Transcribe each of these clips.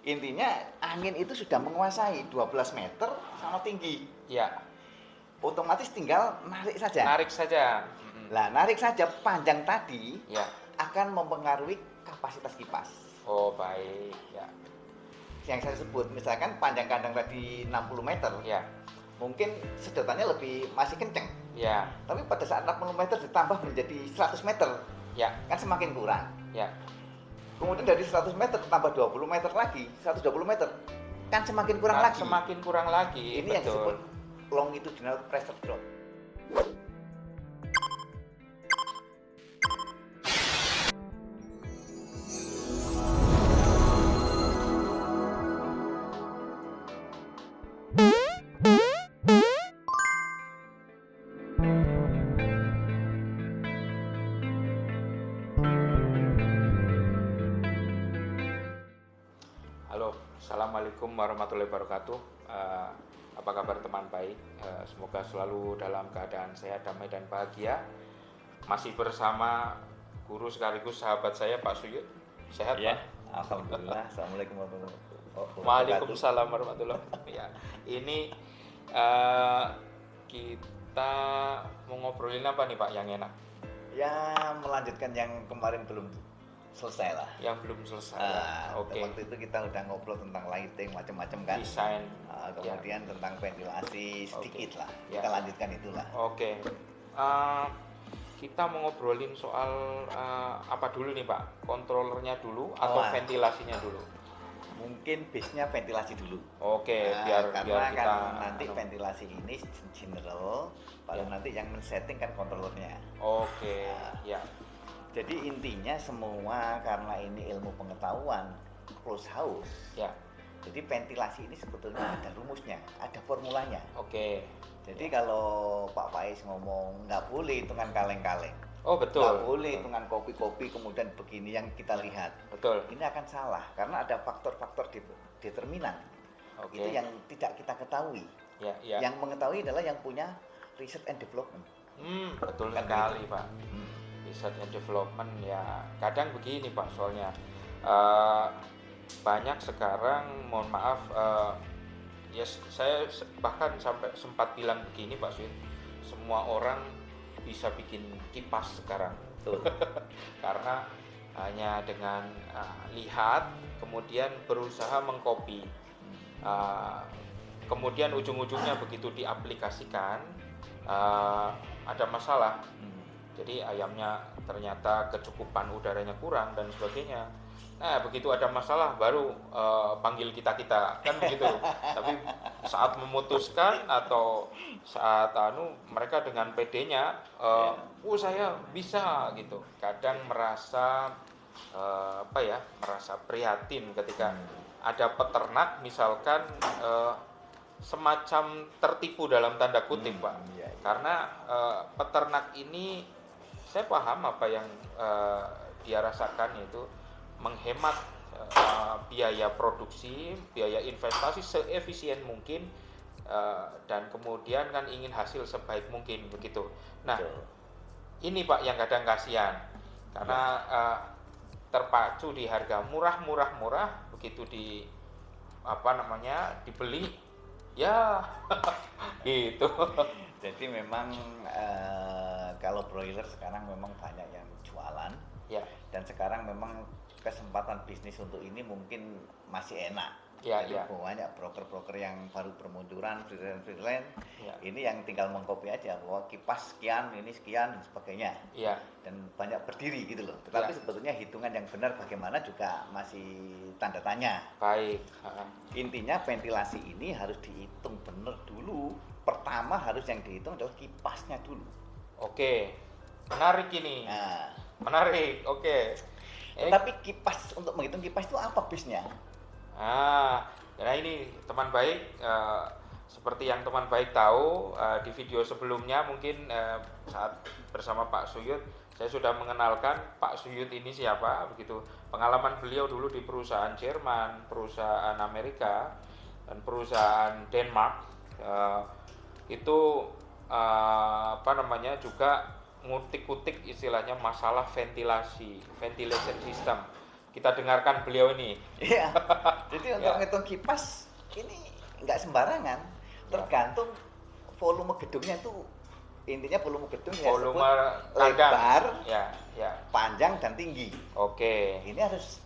Intinya angin itu sudah menguasai 12 meter sama tinggi. Ya, Otomatis tinggal narik saja. narik saja. Lah, narik saja panjang tadi Ya. akan mempengaruhi kapasitas kipas. Oh, baik. Ya. Yang saya sebut, misalkan panjang kandang tadi 60 meter, Ya. mungkin sedotannya masih kenceng. Ya. Tapi pada saat 60 meter ditambah menjadi 100 meter, Ya. kan semakin kurang. Ya. Kemudian dari 100 meter tambah 20 meter lagi, 120 meter, kan semakin kurang lagi. Semakin kurang lagi. Ini yang disebut longitudinal pressure drop. Halo, Assalamualaikum warahmatullahi wabarakatuh. Apa kabar teman baik? Semoga selalu dalam keadaan sehat, damai dan bahagia. Masih bersama guru sekaligus sahabat saya Pak Suyut. Sehat Ya, Pak? alhamdulillah. Assalamualaikum warahmatullahi wabarakatuh. Waalaikumsalam warahmatullahi wabarakatuh. Ya, ini kita mau ngobrolin apa nih Pak yang enak? Ya, melanjutkan yang kemarin belum selesai lah. Yang belum selesai. Oke. Waktu itu kita udah ngobrol tentang lighting macam-macam kan. Desain. Kemudian tentang ventilasi sedikit lah. Ya. Kita lanjutkan itulah. Oke. Kita mau ngobrolin soal apa dulu nih Pak? Kontrolernya dulu atau ventilasinya dulu? Mungkin base-nya ventilasi dulu. Oke, biar karena kita kan nanti ventilasi ini general, baru nanti yang men-setting kan kontrolernya. Oke, ya. Jadi intinya semua karena ini ilmu pengetahuan close house. Ya. Jadi ventilasi ini sebetulnya ada rumusnya, ada formulanya. Oke. Jadi kalau Pak Faiz ngomong nggak boleh hitungan kaleng-kaleng. Oh, betul. Nggak boleh hitungan kopi-kopi kemudian begini yang kita lihat. Betul. Ini akan salah karena ada faktor-faktor determinan. Oke. Itu yang tidak kita ketahui. Ya, ya. Yang mengetahui adalah yang punya research and development. Betul Kan sekali begitu. Pak. Research and development ya kadang begini Pak soalnya banyak sekarang, mohon maaf, ya saya bahkan sampai sempat bilang begini Pak Suyut, semua orang bisa bikin kipas sekarang. Betul. Karena hanya dengan lihat kemudian berusaha mengcopy, kemudian ujung-ujungnya begitu diaplikasikan ada masalah. Jadi ayamnya ternyata kecukupan udaranya kurang dan sebagainya. Nah, begitu ada masalah baru panggil kita kan begitu. Tapi saat memutuskan atau saat mereka dengan PD-nya, saya bisa gitu. Kadang merasa merasa prihatin ketika ada peternak misalkan semacam tertipu dalam tanda kutip Pak. Iya. Karena peternak ini saya paham apa yang dia rasakan, yaitu menghemat biaya produksi, biaya investasi seefisien mungkin, dan kemudian kan ingin hasil sebaik mungkin begitu. Nah, ini Pak yang kadang kasihan karena terpacu di harga murah begitu dibeli ya gitu. Jadi memang kalau broiler sekarang memang banyak yang jualan. Ya. Dan sekarang memang kesempatan bisnis untuk ini mungkin masih enak. Ya, jadi ya. banyak broker-broker yang baru bermunculan, freelance. Ya. Ini yang tinggal mengcopy aja bahwa kipas sekian, ini sekian dan sebagainya. Ya. Dan banyak berdiri gitu loh. Tetapi Ya. sebetulnya hitungan yang benar bagaimana juga masih tanda tanya. Baik. Intinya ventilasi ini harus dihitung benar dulu. Pertama harus yang dihitung adalah kipasnya dulu. Oke. Menarik ini. Nah, Menarik. Oke. tapi kipas, untuk menghitung kipas itu apa bisnya? Nah ini teman baik, seperti yang teman baik tahu, di video sebelumnya mungkin saat bersama Pak Suyut saya sudah mengenalkan Pak Suyut ini siapa begitu. Pengalaman beliau dulu di perusahaan Jerman, perusahaan Amerika, dan perusahaan Denmark, itu juga ngutik-ngutik istilahnya masalah ventilation system kita dengarkan beliau ini. Iya. Jadi untuk Ya. ngitung kipas ini nggak sembarangan. Tergantung volume gedungnya itu, intinya volume gedung ya Volume sebut kandang. lebar, Ya, ya. panjang dan tinggi. Oke. Ini harus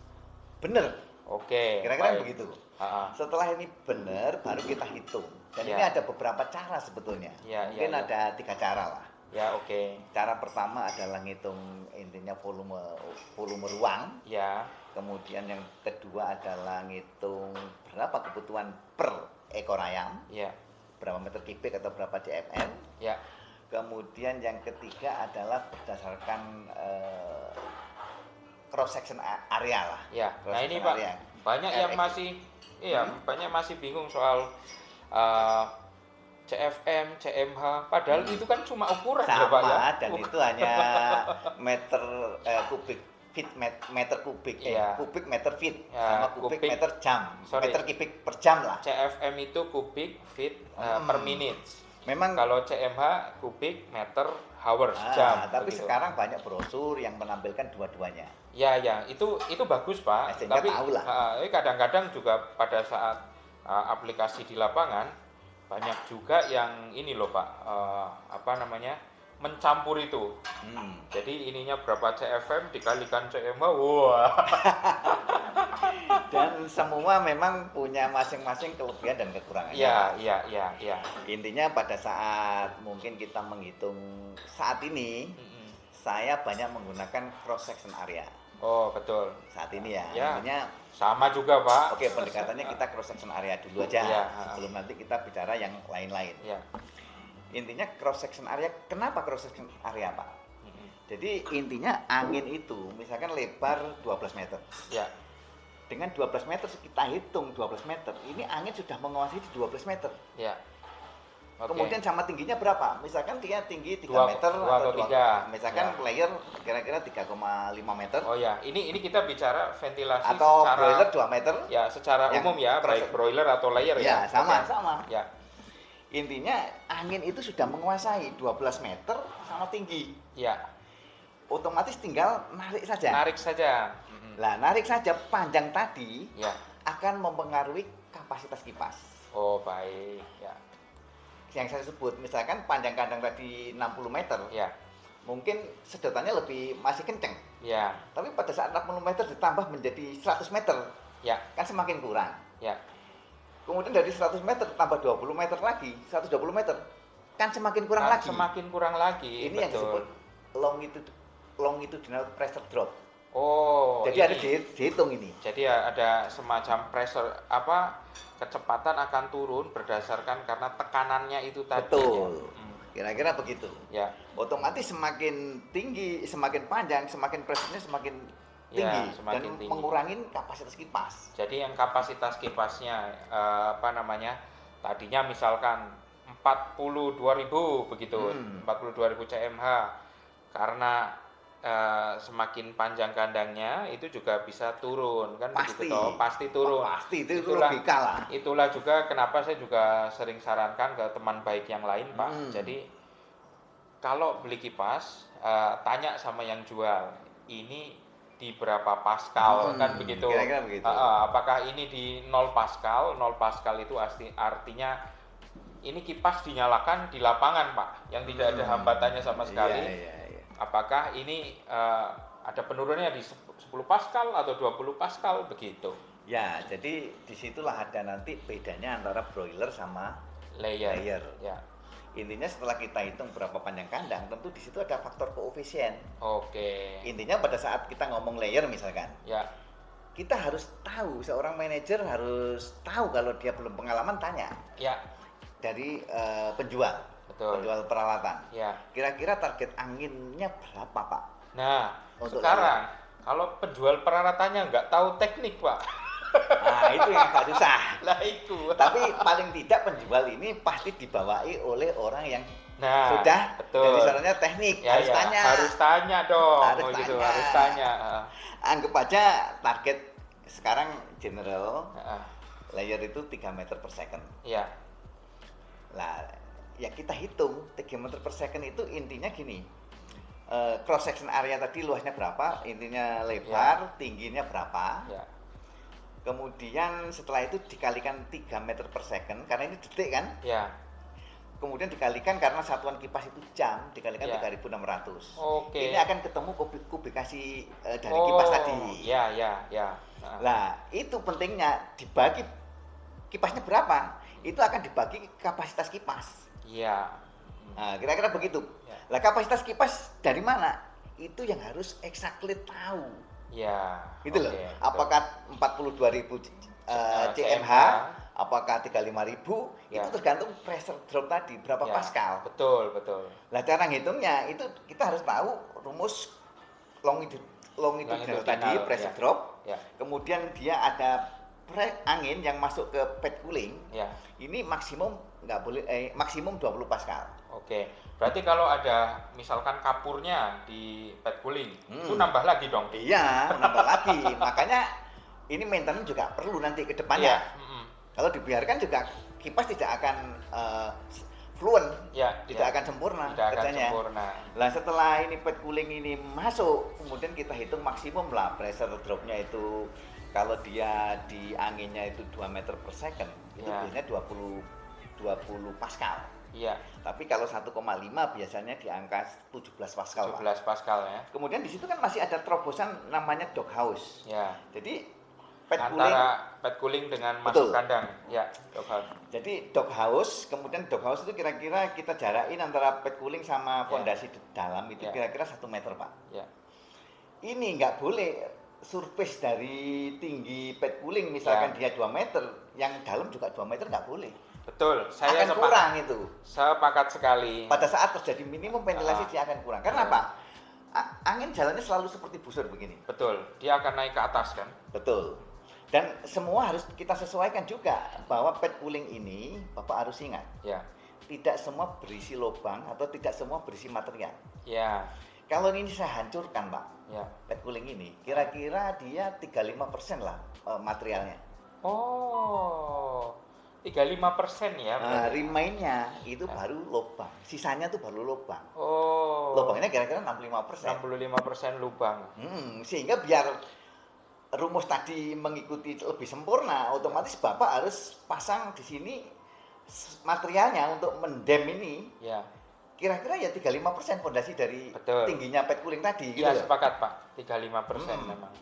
benar. Oke. Kira-kira baik. begitu. Ah, ah. Setelah ini benar baru kita hitung. Dan Ya. ini ada beberapa cara sebetulnya. Ya, Mungkin ya, ya. ada 3 cara lah. Ya, oke. Cara pertama adalah ngitung intinya volume ruang. Ya, Kemudian yang kedua adalah ngitung berapa kebutuhan per ekor ayam, ya, berapa meter kubik atau berapa CFM. ya. Kemudian yang ketiga adalah berdasarkan cross section area lah. Ya. Cross Nah, ini section Pak, area. banyak yang RX. masih banyak masih bingung soal eh, CFM, CMH, padahal itu kan cuma ukuran ya, Pak ya. Sama, dan itu hanya meter kubik feet meter kubik Iya. kubik meter feet Ya, sama kubik kubik. meter jam. Sorry. Meter kubik per jam lah. CFM itu kubik feet per minute. Memang Kalau CMH kubik meter hours jam. tapi begitu. sekarang banyak brosur yang menampilkan dua-duanya. Ya, ya, itu bagus Pak. Sehingga Tapi tahu lah. kadang-kadang juga pada saat aplikasi di lapangan banyak juga yang ini loh Pak, mencampur itu. Jadi ininya berapa CFM dikalikan CMH, wah. Dan semua memang punya masing-masing kelebihan dan kekurangannya. Iya. Intinya pada saat mungkin kita menghitung saat ini, saya banyak menggunakan cross section area. Oh betul. Saat ini ya. Ya. Intinya Sama juga Pak. oke, pendekatannya kita cross section area dulu aja. Iya. Sebelum nanti kita bicara yang lain-lain. Ya. Intinya cross section area, kenapa cross section area Pak? Jadi intinya angin itu misalkan lebar 12 meter. Ya. Dengan 12 meter kita hitung 12 meter, ini angin sudah menguasai di 12 meter. Ya. Oke. Kemudian sama tingginya berapa? Misalkan dia tinggi 3 Dua- meter dua atau tiga. Misalkan Ya. layer kira-kira 3,5 meter Oh ya, ini kita bicara ventilasi atau secara broiler 2 meter. ya secara Yang umum ya, cross- baik broiler atau layer Ya, ya. sama, Oke. sama. Ya. Intinya angin itu sudah menguasai 12 meter sama tinggi. Ya. Otomatis tinggal narik saja. Narik saja. Lah, narik saja panjang tadi Ya. akan mempengaruhi kapasitas kipas. Oh, baik. Ya. Yang saya sebut, misalkan panjang kandang tadi 60 meter, Ya. mungkin sedotannya masih kenceng. Ya. Tapi pada saat 60 meter ditambah menjadi 100 meter, Ya. kan semakin kurang. Ya. Kemudian dari 100 meter tambah 20 meter lagi, 120 meter, kan semakin kurang Kan lagi. semakin kurang lagi. Ini yang disebut longitudinal pressure drop. Oh, Jadi ini. ada dihitung ini. Jadi ada semacam pressure kecepatan akan turun berdasarkan karena tekanannya itu tadi. Betul. Ya. Kira-kira begitu. Ya. Otomatis semakin tinggi, semakin panjang, semakin pressure-nya semakin Ya, tinggi semakin dan tinggi. mengurangi kapasitas kipas. Jadi yang kapasitas kipasnya tadinya misalkan 42.000 begitu, 42.000 CMH. Karena semakin panjang kandangnya itu juga bisa turun kan Pasti. begitu toh, pasti turun. Pasti itu logika lah. Itulah juga kenapa saya juga sering sarankan ke teman baik yang lain, Pak. Jadi kalau beli kipas tanya sama yang jual, ini di berapa Pascal kan begitu. Kira-kira begitu. Apakah ini di 0 Pascal? 0 Pascal itu artinya ini kipas dinyalakan di lapangan, Pak, yang tidak ada hambatannya sama sekali. Iya. Apakah ini ada penurunannya di 10 Pascal atau 20 Pascal begitu? Ya, jadi disitulah ada nanti bedanya antara broiler sama Layer. Ya. Intinya setelah kita hitung berapa panjang kandang, tentu di situ ada faktor koefisien. Oke. Intinya pada saat kita ngomong layer misalkan, Ya. kita harus tahu, seorang manajer harus tahu, kalau dia belum pengalaman tanya Ya. dari penjual. Betul. Penjual peralatan. Ya. Kira-kira target anginnya berapa, Pak? Nah, Untuk sekarang kalau penjual peralatannya nggak tahu teknik, Pak. Nah, itu yang agak susah. Lah itu. Tapi paling tidak penjual ini pasti dibawai oleh orang yang Nah, sudah betul. dari sananya teknik. Ya, harus ya, tanya. harus tanya dong. Harus gitu, tanya. harus tanya. Anggap aja target sekarang general Heeh. layer itu 3 meter per second. Ya. Lah, ya kita hitung 3 meter per second itu intinya gini. cross section area tadi luasnya berapa, intinya lebar, tingginya berapa. Ya. Kemudian setelah itu dikalikan 3 meter per second, karena ini detik kan. Ya. Kemudian dikalikan karena satuan kipas itu jam, dikalikan Ya. 3.600. Oke. Ini akan ketemu kubikasi dari kipas tadi. Ya. Nah, itu pentingnya dibagi kipasnya berapa, itu akan dibagi kapasitas kipas. Iya. Nah, kira-kira begitu. Ya. Lah kapasitas kipas dari mana? Itu yang harus exactly tahu. Ya. Gitu loh. Apakah 42.000 cmh, apakah 35.000, Ya. itu tergantung pressure drop tadi berapa Ya, pascal. Betul. Lah cara ngitungnya itu kita harus tahu rumus longitudinal tadi, pressure ya. drop. Ya. Kemudian dia ada angin yang masuk ke pad cooling. Ya. Ini maksimum nggak boleh maksimum 20 pascal. Oke. Berarti kalau ada misalkan kapurnya di pad cooling, itu nambah lagi dong. Iya, nambah lagi. Makanya ini maintenance juga perlu nanti ke depannya. Iya. Kalau dibiarkan juga kipas tidak akan fluent, tidak akan sempurna kerjanya. Lah setelah ini pad cooling ini masuk, kemudian kita hitung maksimum lah pressure dropnya itu. Kalau dia di anginnya itu 2 meter per second, itu biasanya 20 pascal. Iya. Tapi kalau 1,5 biasanya di angka 17 pascal. 17 pascal ya. Kemudian di situ kan masih ada terobosan namanya doghouse. Ya. Jadi antara pad cooling dengan masuk kandang. Ya, doghouse. Jadi doghouse, kemudian doghouse itu kira-kira kita jarakin antara pad cooling sama fondasi dalam itu kira-kira 1 meter, Pak. Ya. Ini nggak boleh surface dari tinggi pad cooling misalkan dia 2 meter, yang dalam juga 2 meter nggak boleh. Betul, saya akan kurang itu. Sepakat sekali. Pada saat terjadi minimum ventilasi dia akan kurang. Karena apa? Angin jalannya selalu seperti busur begini. Betul, dia akan naik ke atas kan? Betul. Dan semua harus kita sesuaikan juga bahwa pad cooling ini, Bapak harus ingat. Ya. Tidak semua berisi lubang atau tidak semua berisi material. Ya. Kalau ini saya hancurkan, Pak. Ya. Pad cooling ini, kira-kira dia 35% lah materialnya. Oh. 35% ya. Remainnya itu baru lubang. Sisanya tuh baru lubang. Oh. Lubangnya kira-kira 65%. 65% lubang. Sehingga biar rumus tadi mengikuti lebih sempurna, otomatis Bapak harus pasang di sini materialnya untuk mendem ini. Ya. Kira-kira ya 35% fondasi dari tingginya pad cooling tadi. Iya, gitu sepakat Pak. 35% memang.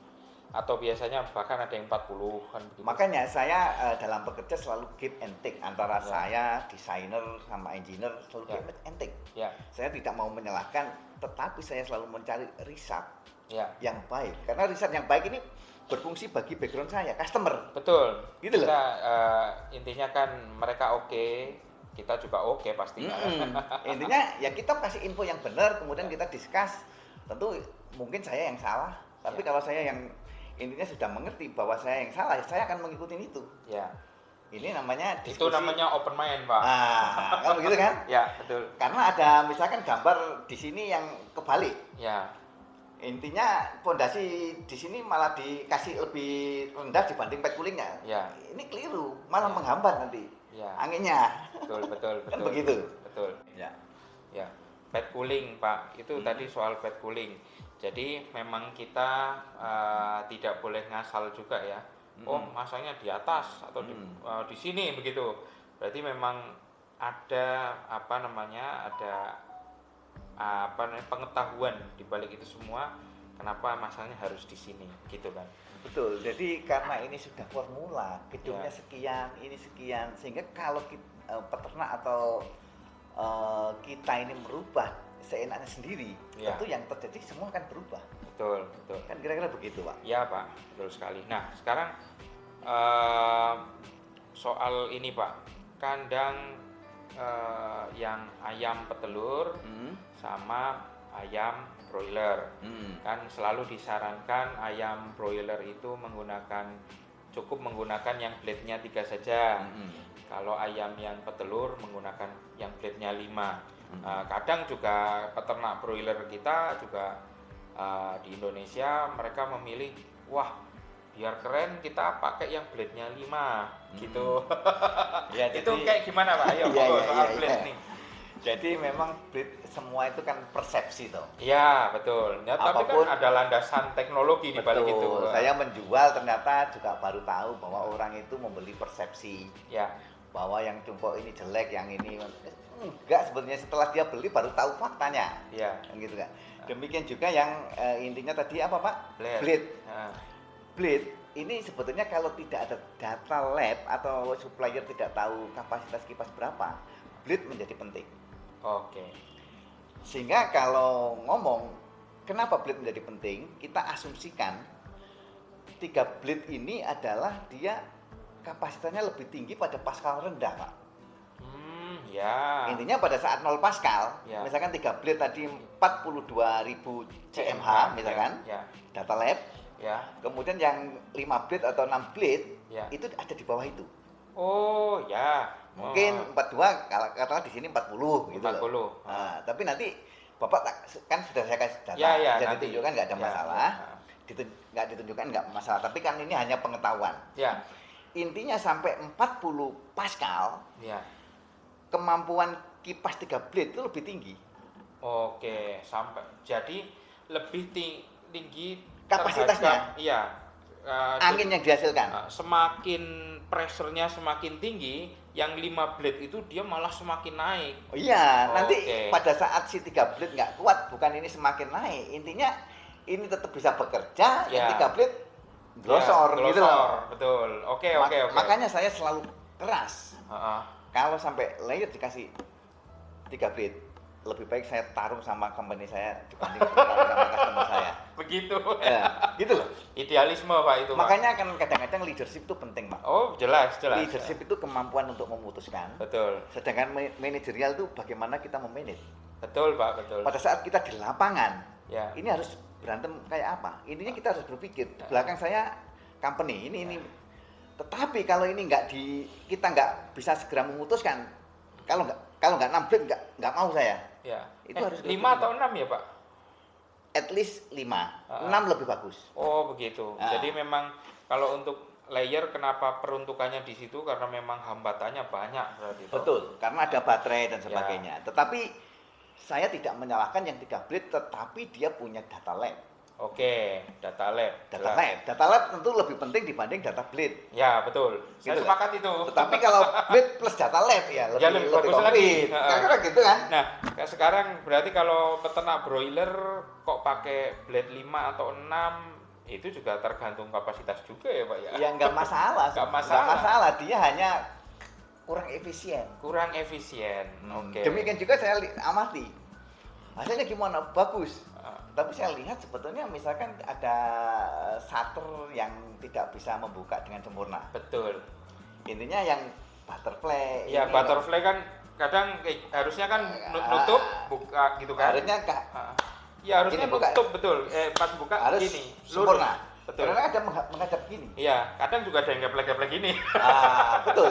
Atau biasanya bahkan ada yang 40-an begitu. Makanya saya dalam bekerja selalu give and take antara saya, desainer sama engineer, selalu give and take. Ya. Saya tidak mau menyalahkan, tetapi saya selalu mencari riset yang baik. Karena riset yang baik ini berfungsi bagi background saya, customer. Betul. Gitu loh. Kita intinya kan mereka oke, kita juga oke pastinya. Intinya ya kita kasih info yang benar, kemudian kita discuss. Tentu mungkin saya yang salah, tapi kalau saya yang intinya sudah mengerti bahwa saya yang salah, saya akan mengikuti itu. Ya. Ini namanya diskusi. Itu namanya open mind, Pak. Kalau begitu kan? Ya, betul. Karena ada misalkan gambar di sini yang kebalik. Ya. Intinya fondasi di sini malah dikasih lebih rendah dibanding pad coolingnya. Ya. Ini keliru, malah menghambat nanti. Ya. Anginnya. Betul. Kan begitu. Betul. Ya. Ya. Pad cooling, Pak. Itu tadi soal pad cooling. Jadi memang kita tidak boleh ngasal juga ya. Masanya di atas atau di sini begitu. Berarti memang ada pengetahuan di balik itu semua. Kenapa masanya harus di sini, gitu kan? Betul. Jadi karena ini sudah formula, gedungnya sekian, ini sekian, sehingga kalau peternak atau kita ini merubah seenaknya sendiri, tentu yang terjadi semua akan berubah. Betul. Kan kira-kira begitu, Pak? Ya, Pak, betul sekali. Nah, sekarang soal ini, Pak, kandang yang ayam petelur sama ayam broiler. Kan selalu disarankan ayam broiler itu cukup menggunakan yang blade-nya 3 saja. Kalau ayam yang petelur menggunakan yang blade-nya 5. Kadang juga peternak broiler kita juga di Indonesia mereka memilih, wah biar keren kita pakai yang blade-nya 5 gitu. Ya, itu kayak gimana Pak? Ayo soal blade nih. Jadi memang semua itu kan persepsi toh. Iya, betul. Ya, tapi kan ada landasan teknologi di balik itu. Saya menjual ternyata juga baru tahu bahwa orang itu membeli persepsi. Ya. Bahwa yang jumbo ini jelek, yang ini enggak, sebetulnya setelah dia beli baru tahu faktanya. Iya. Gitu kan. Demikian juga yang intinya tadi apa, Pak? Blade. Blade ini sebetulnya kalau tidak ada data lab atau supplier tidak tahu kapasitas kipas berapa, blade menjadi penting. Oke. Sehingga kalau ngomong kenapa blade menjadi penting, kita asumsikan 3 blade ini adalah dia kapasitasnya lebih tinggi pada Pascal rendah, Pak. Ya. Intinya pada saat 0 Pascal, ya. Misalkan 3 blade tadi 42.000 cmh, misalkan, ya. Data lab. Ya. Kemudian yang 5 blade atau 6 blade, ya. Itu ada di bawah itu. Oh, ya. Mungkin 42, katakanlah di sini 40 gitu 40. Loh. Nah, tapi nanti Bapak kan sudah saya kasih data, ya, jadi ditunjukkan nggak ada masalah. Nggak ditunjukkan nggak masalah, tapi kan ini hanya pengetahuan. Ya. Intinya sampai 40 Pascal. Ya. Kemampuan kipas 3 blade itu lebih tinggi. Oke, sampai jadi lebih tinggi kapasitasnya. Iya. Angin yang dihasilkan. Semakin pressure-nya semakin tinggi, yang 5 blade itu dia malah semakin naik. Oh iya, nanti pada saat si 3 blade nggak kuat, bukan ini semakin naik. Intinya ini tetap bisa bekerja, yang 3 blade glosor gitu loh. Betul. Oke. Makanya saya selalu keras. Kalau sampai layer dikasih 3 blade, lebih baik saya taruh sama company saya dibanding taruh sama customer saya. Begitu. Ya, gitu loh. Idealisme, Pak, itu, Pak. Makanya kan kadang-kadang leadership itu penting, Pak. Oh, jelas. Leadership itu kemampuan untuk memutuskan. Betul. Sedangkan manajerial itu bagaimana kita memanage. Betul, Pak, betul. Pada saat kita di lapangan, ya. Ini harus berantem kayak apa? Intinya kita harus berpikir. Di belakang saya company ini. Tetapi kalau ini kita nggak bisa segera memutuskan, kalau nggak 6 blade nggak mau saya. Ya. Itu harus 5 atau 6 ya, Pak? At least 5, 6 lebih bagus. Oh, begitu. Jadi memang kalau untuk layer kenapa peruntukannya di situ karena memang hambatannya banyak berarti. Betul, karena ada baterai dan sebagainya. Ya. Tetapi saya tidak menyalahkan yang 3 blade, tetapi dia punya data lab. Oke, data lab. Data lab tentu lebih penting dibanding data blade. Ya, betul. Saya gitu. Sepakat itu. Tetapi kalau blade plus data lab ya lebih bagus lagi. Karena gitu kan. Nah, sekarang berarti kalau peternak broiler kok pakai blade 5 atau 6 itu juga tergantung kapasitas juga ya, Pak ya. Ya nggak masalah. Nggak masalah, dia hanya kurang efisien. Oke. Demikian juga saya amati. Hasilnya gimana? Bagus. Tapi saya lihat sebetulnya misalkan ada shutter yang tidak bisa membuka dengan sempurna. Betul. Intinya yang butterfly. Ya, butterfly kan kadang harusnya kan nutup, buka gitu kan. Harusnya ya harusnya nutup, betul. Pas buka harus gini, sempurna. Betul. Karena ada menghadap gini. Iya, kadang juga ada yang geplek-geplek gini. Betul.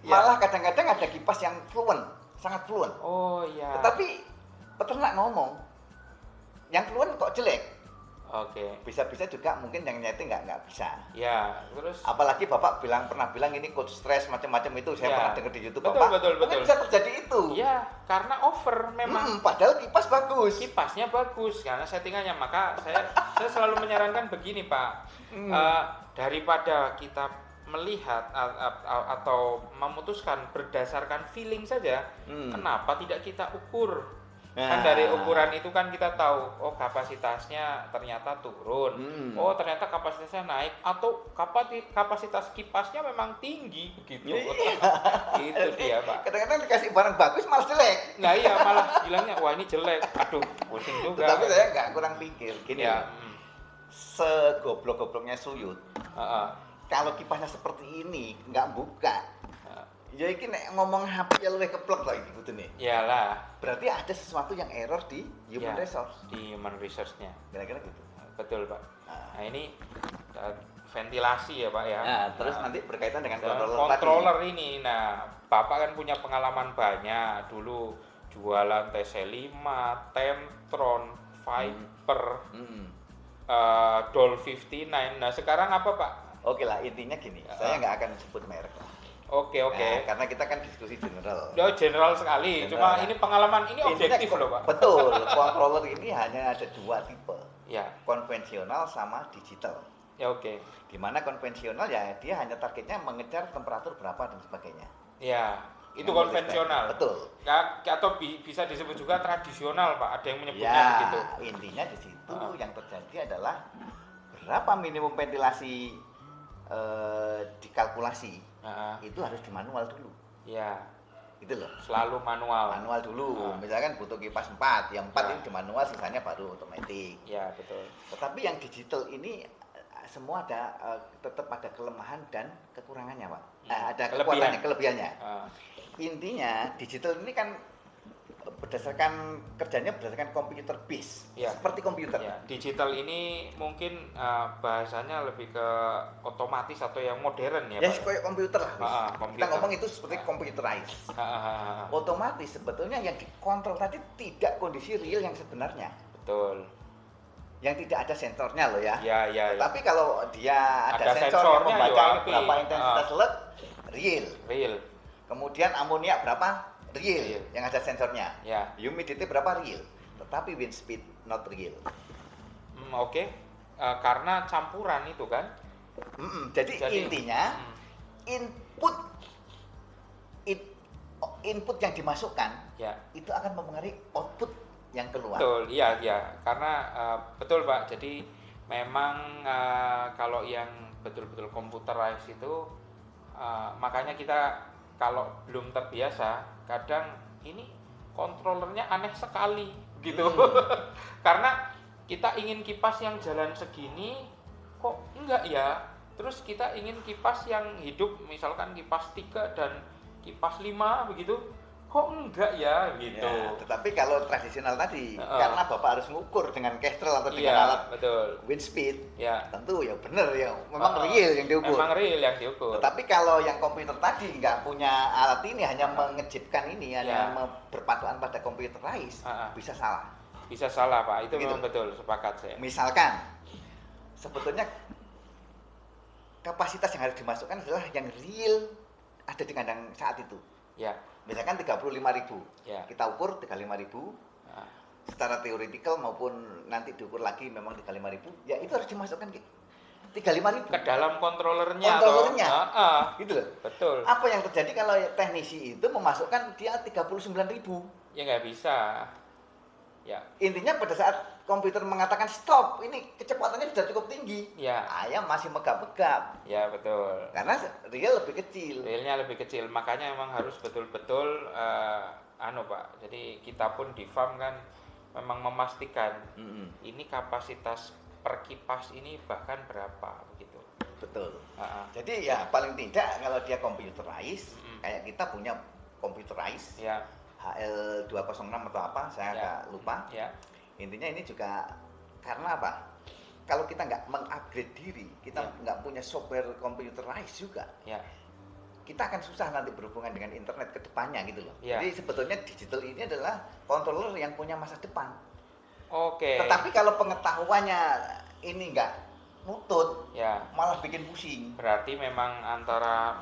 Malah kadang-kadang ada kipas yang fluent, sangat fluent. Oh iya. Tetapi peternak ngomong, yang fluent kok jelek. Oke. Bisa-bisa juga mungkin yang nyeting nggak bisa. Ya, terus. Apalagi Bapak pernah bilang ini coach stress macam-macam itu, saya pernah dengar di YouTube betul, Bapak. Betul. Mungkin bisa terjadi itu. Iya, karena over memang. Padahal kipas bagus. Kipasnya bagus karena settingannya. Maka saya selalu menyarankan begini, Pak. Daripada kita melihat atau memutuskan berdasarkan feeling saja, kenapa tidak kita ukur? Kan dari ukuran itu kan kita tahu, oh kapasitasnya ternyata turun, oh ternyata kapasitasnya naik, atau kapasitas kipasnya memang tinggi begitu. Itu dia, Pak. Kadang-kadang dikasih barang bagus malah jelek. Nah iya, malah bilangnya wah ini jelek, aduh pusing juga. Tapi saya nggak kurang pikir, gini ya. Segoblok-gobloknya Suyut, kalau kipasnya seperti ini nggak buka, ya ini ngomong HP ya luwih keplek lah gitu nih. Iyalah. Berarti ada sesuatu yang error di human resource. Di human resource-nya. Kira-kira gitu. Betul, Pak. Nah ini ventilasi ya, Pak ya. Nah, terus nanti berkaitan dengan controller ini. Nah, Bapak kan punya pengalaman banyak. Dulu jualan TC5, Temptron, Viper, Doll 59. Nah, sekarang apa, Pak? Oke lah, intinya gini. Saya nggak akan sebut merek lah. Oke. Karena kita kan diskusi general. General sekali. Cuma ini pengalaman ini objektif loh, Pak. Betul. Controller ini hanya ada 2 tipe. Ya. Konvensional sama digital. Ya, oke. Dimana konvensional ya dia hanya targetnya mengejar temperatur berapa dan sebagainya. Ya, itu konvensional. Betul. Atau bisa disebut juga tradisional, Pak. Ada yang menyebutnya begitu. Intinya di situ yang terjadi adalah berapa minimum ventilasi dikalkulasi. Itu harus di manual dulu. Ya. Itu loh. Selalu manual. Manual dulu. Misalkan butuh kipas 4, yang 4 ini di manual, sisanya baru otomatis. Ya, betul. Tetapi yang digital ini semua ada tetap ada kelemahan dan kekurangannya, Pak. Ada kelebihannya. Intinya digital ini kan kerjanya berdasarkan komputer base, seperti komputer. Ya, digital ini mungkin bahasanya lebih ke otomatis atau yang modern ya, Pak. Kayak komputer lah. Kita ngomong itu seperti computerized. Otomatis sebetulnya yang dikontrol tadi tidak kondisi real yang sebenarnya. Betul. Yang tidak ada sensornya loh ya. Ya. Tapi kalau dia ada sensor yang membaca berapa intensitas LED, real. Kemudian amonia berapa? Real. Yang ada sensornya. Ya. Humidity berapa? Real. Tetapi wind speed not real. Oke. Karena campuran itu kan. Jadi intinya input yang dimasukkan itu akan mempengaruhi output yang keluar. Betul, iya. Karena betul, Pak. Jadi memang kalau yang betul-betul computerized itu makanya kita kalau belum terbiasa, kadang ini kontrolernya aneh sekali gitu. Karena kita ingin kipas yang jalan segini kok enggak ya. Terus kita ingin kipas yang hidup, misalkan kipas 3 dan kipas 5 begitu. Kok enggak ya gitu. Ya, tetapi kalau tradisional tadi karena Bapak harus mengukur dengan Kestrel atau dengan alat wind speed, tentu ya benar ya memang real yang diukur. Memang real yang diukur. Tetapi kalau yang komputer tadi nggak punya alat ini, hanya mengejipkan ini, hanya berpatokan pada computerized, bisa salah. Bisa salah, Pak. Itu memang betul, sepakat saya. Misalkan sebetulnya kapasitas yang harus dimasukkan adalah yang real ada di kandang saat itu. Ya. Misalkan 35.000, kita ukur 35.000, secara teoretikal maupun nanti diukur lagi memang 35.000, ya itu harus dimasukkan 35.000 ke dalam kontrolernya. Gitu loh. Betul. Apa yang terjadi kalau teknisi itu memasukkan dia 39.000? Ya nggak bisa. Ya. Intinya pada saat komputer mengatakan stop, ini kecepatannya sudah cukup tinggi. Ayam masih megap-megap. Ya, betul. Karena real lebih kecil. Realnya lebih kecil, makanya memang harus betul-betul Pak. Jadi kita pun di farm kan memang memastikan ini kapasitas per kipas ini bahkan berapa begitu. Betul. Jadi ya paling tidak kalau dia computerized, kayak kita punya computerized. HL206 atau apa, saya agak lupa. Intinya ini juga karena apa? Kalau kita nggak mengupgrade diri, kita nggak punya software computerized juga, kita akan susah nanti berhubungan dengan internet ke depannya gitu loh. Jadi sebetulnya digital ini adalah controller yang punya masa depan. Tetapi kalau pengetahuannya ini nggak nutut, malah bikin pusing. Berarti memang antara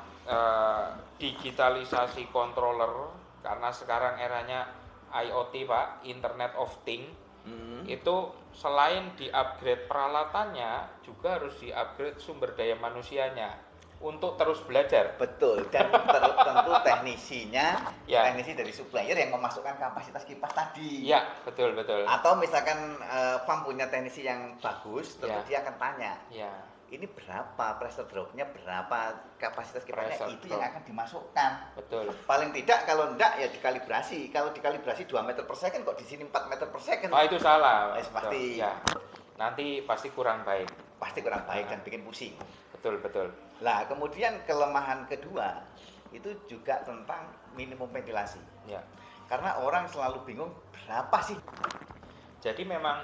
digitalisasi controller, karena sekarang eranya IoT, Pak, Internet of Things, itu selain di-upgrade peralatannya, juga harus di-upgrade sumber daya manusianya untuk terus belajar. Betul, dan tentu teknisinya, teknisi dari supplier yang memasukkan kapasitas kipas tadi. Ya, betul. Atau misalkan farm punya teknisi yang bagus, tentu dia akan tanya. Ini berapa pressure drop-nya, berapa kapasitas kipasnya, itu yang akan dimasukkan. Betul. Paling tidak kalau enggak ya dikalibrasi. Kalau dikalibrasi 2 meter per second kok di sini 4 meter per second. Itu salah. Pasti. Nanti pasti kurang baik. Pasti kurang baik dan bikin pusing. Betul. Nah, kemudian kelemahan kedua itu juga tentang minimum ventilasi. Karena orang selalu bingung berapa sih. Jadi memang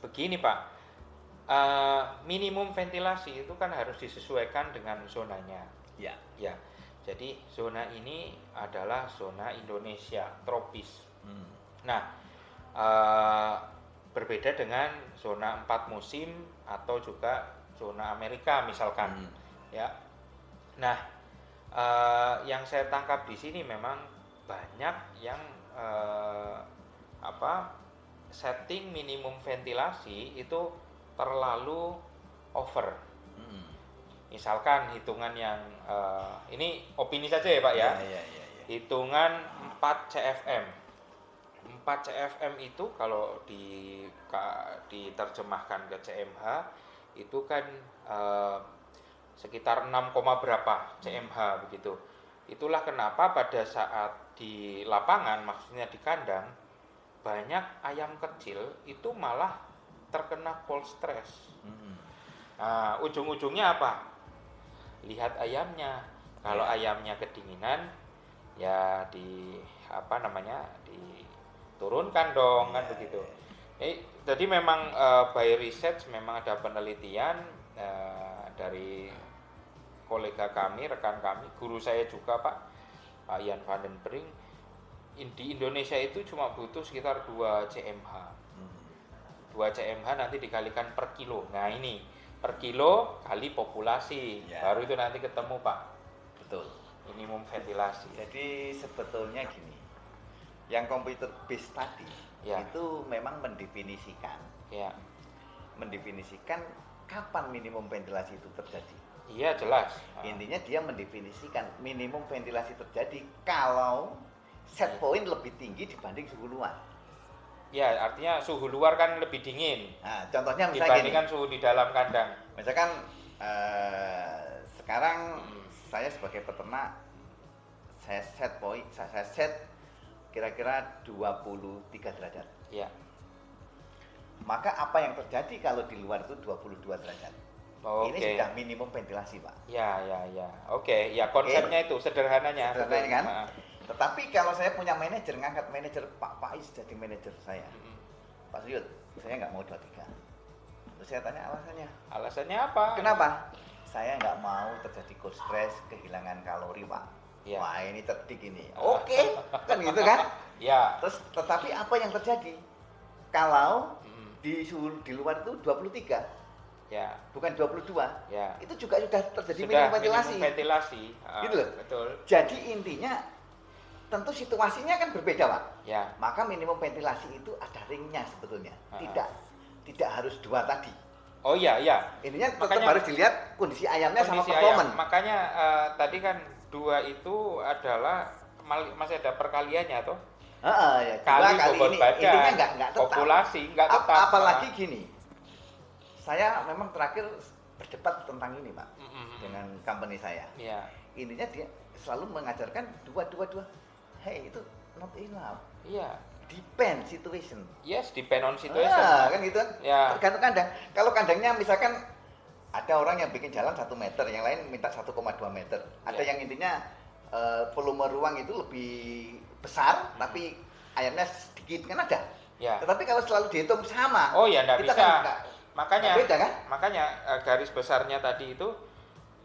begini, Pak. Minimum ventilasi itu kan harus disesuaikan dengan zonanya. Jadi zona ini adalah zona Indonesia tropis. Nah, berbeda dengan zona 4 musim atau juga zona Amerika misalkan. Nah, Yang saya tangkap di sini memang banyak yang setting minimum ventilasi itu terlalu over. Misalkan hitungan yang ini opini saja ya Pak ya. Hitungan 4 CFM. 4 CFM itu kalau diterjemahkan ke CMH itu kan sekitar 6, berapa CMH begitu. Itulah kenapa pada saat di lapangan, maksudnya di kandang, banyak ayam kecil itu malah terkena cold stress. Nah, ujung-ujungnya apa? Lihat ayamnya. Kalau ayamnya kedinginan, ya diturunkan dong, kan begitu. Jadi memang by research memang ada penelitian dari kolega kami, rekan kami, guru saya juga Pak Ian van den Brink. Di Indonesia itu cuma butuh sekitar 2 CMH. 2 CMH nanti dikalikan per kilo. Nah ini per kilo kali populasi, baru itu nanti ketemu Pak. Betul. Minimum ventilasi. Jadi sebetulnya gini, yang computer based tadi itu memang mendefinisikan kapan minimum ventilasi itu terjadi. Iya jelas. Intinya dia mendefinisikan minimum ventilasi terjadi kalau set point lebih tinggi dibanding suhu luar. Ya, artinya suhu luar kan lebih dingin. Nah, contohnya misalnya dibandingkan suhu di dalam kandang. Misalkan sekarang saya sebagai peternak, saya set kira-kira 23 derajat. Ya. Maka apa yang terjadi kalau di luar itu 22 derajat? Ini sudah minimum ventilasi, Pak. Ya. Oke, ya konsepnya itu sederhananya. Sederhananya kan? Tetapi kalau saya punya manajer, ngangkat manajer, Pak Faiz jadi manajer saya. Pak Suyud, saya nggak mau 23. Terus saya tanya alasannya. Alasannya apa? Kenapa? Saya nggak mau terjadi cold stress, kehilangan kalori, Pak. Ya. Wah, ini cerdik ini. Oke, kan gitu kan? Ya. Terus tetapi apa yang terjadi? Kalau di luar itu 23. Ya. Bukan 22. Ya. Itu juga sudah terjadi minimum ventilasi. Minimum ventilasi. Gitu loh. Betul. Jadi intinya tentu situasinya kan berbeda, Pak. Ya. Maka minimum ventilasi itu ada ringnya sebetulnya. Tidak harus 2 tadi. Oh iya. Intinya tetap harus dilihat kondisi ayamnya sama performance. Makanya tadi kan 2 itu adalah masih ada perkaliannya toh. Kali bobot badan. Intinya enggak tetap. Populasi enggak tetap. Apalagi gini. Saya memang terakhir berdebat tentang ini, Pak. Dengan company saya. Iya. Intinya dia selalu mengajarkan 2. Hey, itu not enough. Iya. Depend situation. Yes, depend on situation. Kan gitu kan. Ya. Tergantung kandang. Kalau kandangnya misalkan ada orang yang bikin jalan 1 meter, yang lain minta 1,2 meter. Ada yang intinya volume ruang itu lebih besar, tapi ayamnya sedikit, kan ada. Ya. Tetapi kalau selalu dihitung sama, enggak bisa. Kan makanya beda, kan? Makanya garis besarnya tadi itu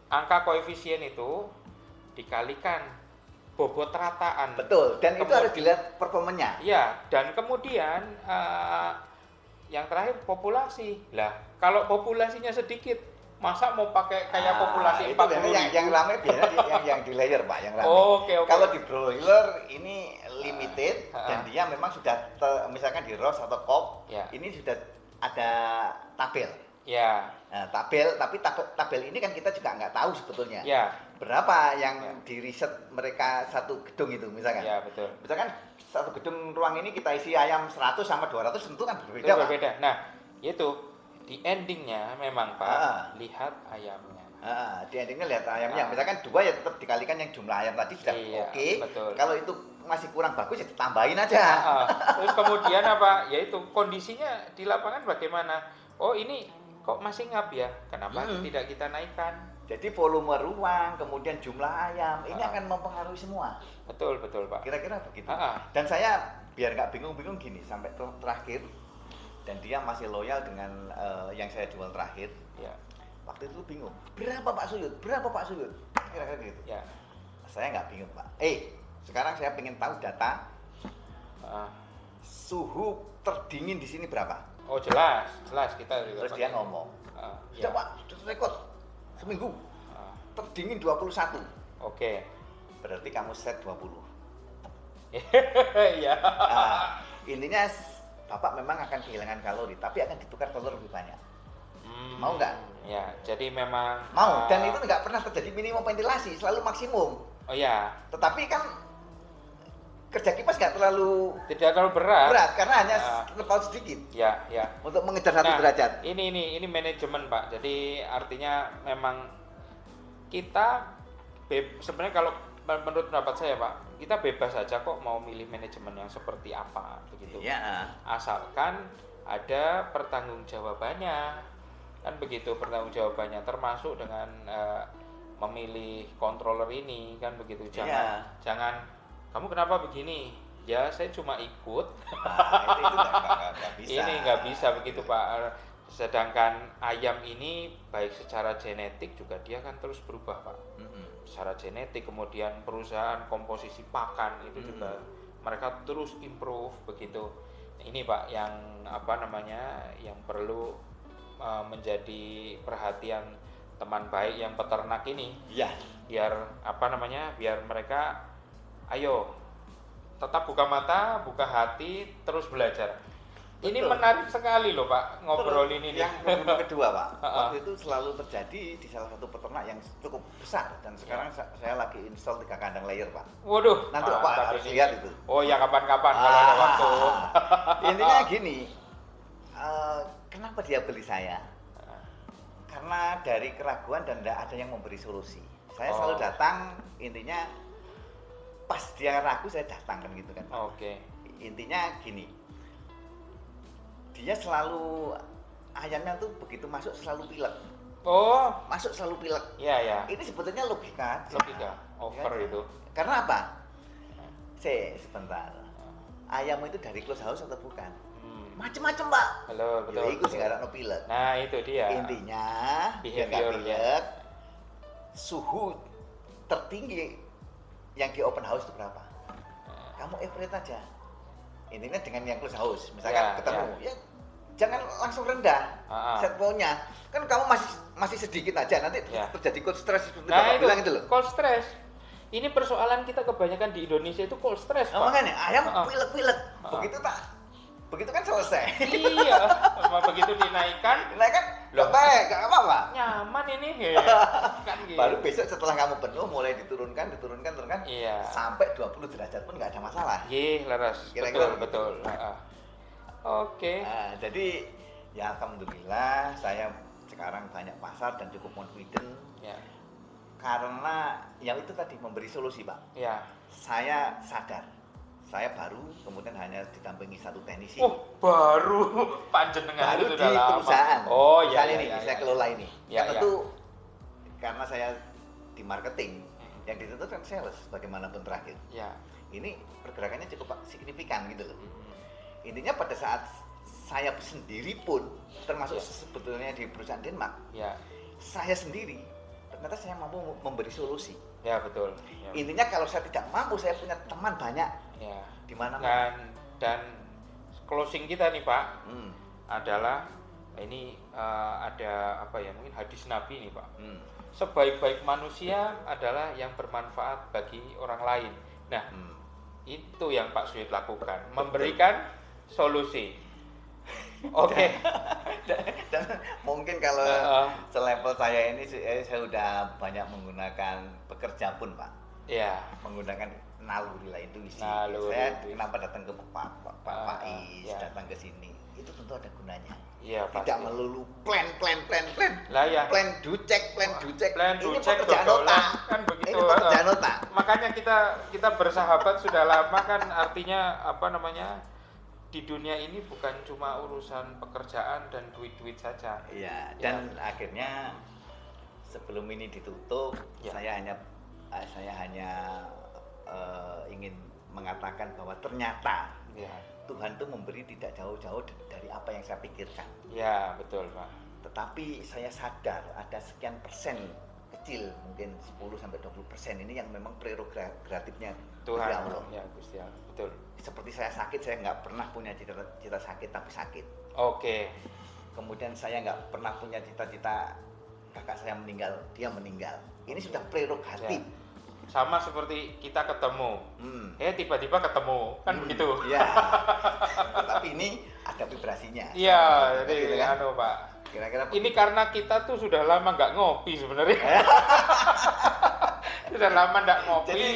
angka koefisien itu dikalikan bobot rataan. Betul, dan itu harus dilihat performanya. Iya, dan kemudian yang terakhir populasi. Lah, kalau populasinya sedikit, masa mau pakai kayak populasi 40.000? Yang ramai biasanya yang di layer, Pak, yang ramai. Oke. Kalau di broiler ini limited dan dia memang sudah misalkan di roast atau cob, ini sudah ada tabel. Ya. Nah, tapi tabel ini kan kita juga nggak tahu sebetulnya. Ya. Berapa yang di riset mereka satu gedung itu misalkan. Ya, betul. Misalkan satu gedung ruang ini kita isi ayam 100 sama 200 tentu kan berbeda, Pak. Berbeda. Nah, itu di endingnya memang Pak, lihat ayamnya. Di endingnya lihat ayamnya. Misalkan 2 ya tetap dikalikan yang jumlah ayam tadi sudah oke. Kalau itu masih kurang bagus ya tambahin aja. Terus kemudian apa? Yaitu kondisinya di lapangan bagaimana? Oh ini kok masih ngap ya? Kenapa tidak kita naikkan? Jadi volume ruang, kemudian jumlah ayam, ini akan mempengaruhi semua. Betul Pak. Kira-kira begitu. Dan saya biar nggak bingung-bingung gini sampai terakhir, dan dia masih loyal dengan yang saya jual terakhir. Ya. Waktu itu bingung. Berapa Pak Suyud? Kira-kira gitu. Ya. Saya nggak bingung, Pak. Sekarang saya pengen tahu data suhu terdingin di sini berapa? Oh jelas kita juga. Terus dia ngomong, sudah Pak, sudah rekod seminggu, terdingin 21. Oke. Berarti kamu set 20. Iya. Nah, intinya Bapak memang akan kehilangan kalori, tapi akan ditukar kalori lebih banyak. Mau nggak? Ya, jadi memang mau, dan itu nggak pernah terjadi minimum ventilasi, selalu maksimum. Oh ya. Tetapi kan kerja kipas nggak terlalu berat karena hanya terpaut sedikit. Ya. Untuk mengejar 1 derajat. Ini manajemen, Pak. Jadi artinya memang kita sebenarnya kalau menurut pendapat saya, Pak, kita bebas saja kok mau milih manajemen yang seperti apa begitu. Iya. Asalkan ada pertanggungjawabannya. Kan begitu pertanggungjawabannya, termasuk dengan memilih controller ini kan begitu. Jangan kamu kenapa begini? Ya saya cuma ikut. Nah, itu nggak bisa. Ini nggak bisa begitu, Pak. Sedangkan ayam ini baik secara genetik juga dia kan terus berubah, Pak. Secara genetik, kemudian perusahaan komposisi pakan itu juga mereka terus improve begitu. Ini Pak yang yang perlu menjadi perhatian teman baik yang peternak ini. Iya. Biar mereka ayo tetap buka mata, buka hati, terus belajar. Betul. Ini menarik sekali loh Pak, ngobrolin ini. Yang problem kedua Pak, waktu itu selalu terjadi di salah satu peternak yang cukup besar, dan sekarang saya lagi install 3 kandang layer Pak. Waduh, nanti Pak harus lihat itu. Oh ya, kapan-kapan kalau ada waktu. Intinya gini, kenapa dia beli saya? Karena dari keraguan dan tidak ada yang memberi solusi. Saya selalu datang, intinya pas dia ragu saya datang kan gitu kan. Oke. Intinya gini, dia selalu ayamnya tuh begitu masuk selalu pilek. Oh, masuk selalu pilek. Iya. Ini sebetulnya logika over ya, itu. Karena apa? Sebentar. Ayam itu dari close house atau bukan? Macem-macem Pak. Halo, betul. Ya itu sih karena pilek. Nah itu dia. Intinya biar nggak pilek, suhu tertinggi yang di open house itu berapa? Kamu average aja. Intinya dengan yang close house, misalkan ketemu, ya jangan langsung rendah set point-nya. Kan kamu masih sedikit aja, nanti terjadi cold stress seperti Bapak bilang itu loh. Cold stress. Ini persoalan kita kebanyakan di Indonesia itu cold stress, Pak. Makanya ayam pilek-pilek. Begitu kan selesai. Iya, begitu dinaikkan, loh baik, gak apa-apa. Nyaman ini. Kan gitu. Baru besok setelah kamu penuh mulai diturunkan, iya. Sampai 20 derajat pun nggak ada masalah. Iya, laras. Betul. Oke. Nah, jadi ya alhamdulillah saya sekarang banyak pasar dan cukup confident. Ya. Karena yang itu tadi memberi solusi, Pak. Ya. Saya sadar. Saya baru, kemudian hanya didampingi 1 teknisi. Oh, baru panjenengan baru di perusahaan. Oh iya. Saya kelola ini. Tentu karena saya di marketing, yang dituntut kan sales bagaimanapun terakhir. Ya. Ini pergerakannya cukup signifikan gitu loh. Intinya pada saat saya sendiri pun, termasuk sebetulnya di perusahaan Denmark, saya sendiri ternyata saya mampu memberi solusi. Ya betul. Intinya kalau saya tidak mampu, saya punya teman banyak. Di mana-mana. Dan closing kita nih Pak adalah ini ada mungkin hadis Nabi nih Pak. Sebaik-baik manusia adalah yang bermanfaat bagi orang lain. Nah, itu yang Pak Suyud lakukan, memberikan solusi. Oke. Dan mungkin kalau selevel saya ini saya sudah banyak menggunakan pekerja pun Pak. Iya. Menggunakan nalurilah intuisi. Saya kenapa datang ke Pak Is, datang ke sini, itu tentu ada gunanya. Iya, tidak pasti. Melulu plan. Lah ya. Plan ducek. Ini pekerjaan otak. Kan begitu. Ini pekerjaan otak. Makanya kita bersahabat sudah lama kan, artinya di dunia ini bukan cuma urusan pekerjaan dan duit saja. Iya, dan akhirnya sebelum ini ditutup, saya hanya ingin mengatakan bahwa ternyata Tuhan itu memberi tidak jauh-jauh dari apa yang saya pikirkan. Ya, betul Pak. Tetapi saya sadar ada sekian persen kecil, mungkin 10-20% ini yang memang prerogatifnya Tuhan. Ya Allah. Ya, Gusti Allah. Betul. Seperti saya sakit, saya nggak pernah punya cita-cita sakit tapi sakit. Oke. Kemudian saya nggak pernah punya cita-cita kakak saya meninggal, dia meninggal. Ini sudah prerogatif. sama seperti kita ketemu. Tiba-tiba ketemu, kan begitu. Iya. Tapi ini ada vibrasinya. Iya, jadi gitu kan? Pak. Kira-kira ini karena kita tuh sudah lama nggak ngopi sebenarnya. Sudah lama nggak ngopi. Jadi,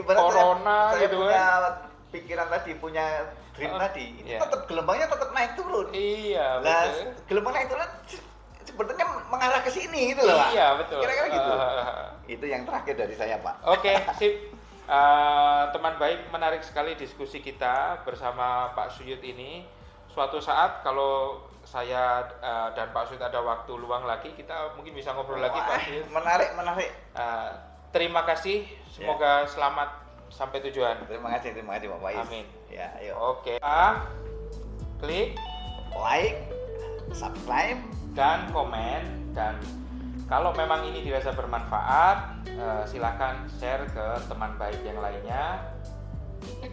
corona saya gitu punya pikiran tadi, punya dream tadi, itu tetap gelombangnya tetap naik turun. Iya, betul. Nah, gelombang naik turun sepertinya mengarah ke sini gitu loh, Pak. Iya, betul. Kira-kira gitu. Itu yang terakhir dari saya, Pak. Oke, sip. Teman baik, menarik sekali diskusi kita bersama Pak Suyud ini. Suatu saat kalau saya dan Pak Suyud ada waktu luang lagi, kita mungkin bisa ngobrol lagi, Pak Suyud. Menarik. Terima kasih. Semoga selamat sampai tujuan. Terima kasih Pak Faiz. Amin. Ya, ayo. Oke. Klik like, subscribe, dan komen. Dan kalau memang ini dirasa bermanfaat, silakan share ke teman baik yang lainnya.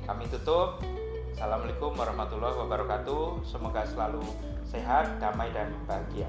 Kami tutup. Assalamualaikum warahmatullahi wabarakatuh. Semoga selalu sehat, damai, dan bahagia.